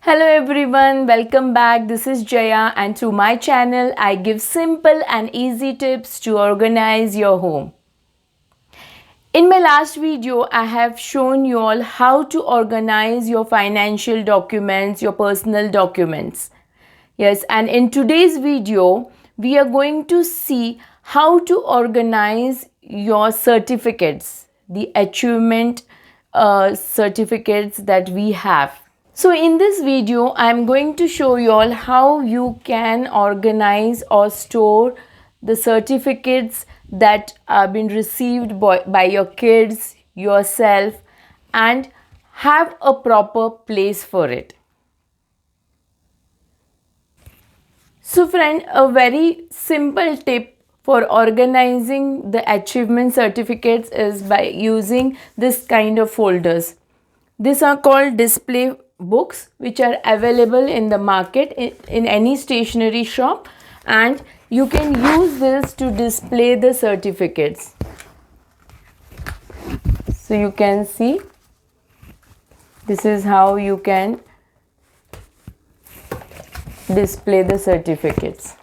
Hello everyone, welcome back. This is Jaya, and to my channel I give simple and easy tips to organize your home. In my last video I have shown you all how to organize your financial documents, your personal documents. Yes, and in today's video we are going to see how to organize your certificates, the achievement certificates that we have. So in this video, I'm going to show you all how you can organize or store the certificates that have been received by your kids, yourself, and have a proper place for it. So friend, a very simple tip for organizing the achievement certificates is by using this kind of folders. These are called display books, which are available in the market in any stationery shop, and you can use this to display the certificates. So you can see this is how you can display the certificates.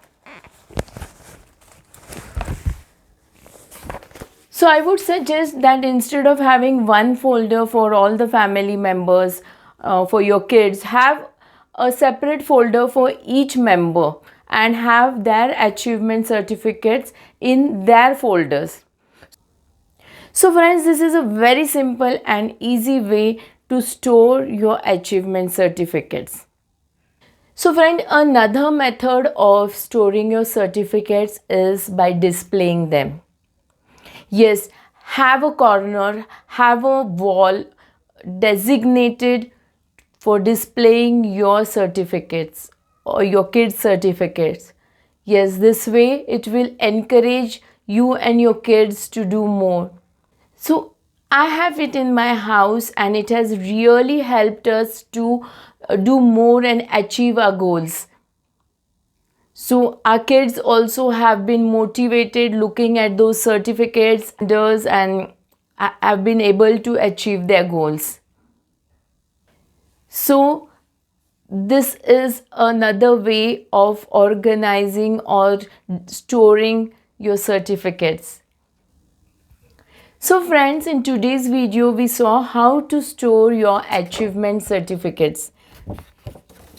So I would suggest that instead of having one folder for all the family members, for your kids, have a separate folder for each member and have their achievement certificates in their folders. So friends, this is a very simple and easy way to store your achievement certificates. So friend, another method of storing your certificates is by displaying them. Yes, have a corner, have a wall designated for displaying your certificates or your kids' certificates. Yes, this way it will encourage you and your kids to do more. So I have it in my house and it has really helped us to do more and achieve our goals. So our kids also have been motivated looking at those certificates and have been able to achieve their goals. So this is another way of organizing or storing your certificates. So friends, in today's video we saw how to store your achievement certificates.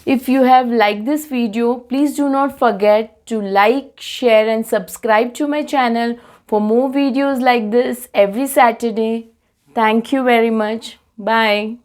If you have liked this video, please do not forget to like, share and subscribe to my channel for more videos like this every Saturday. Thank you very much. Bye.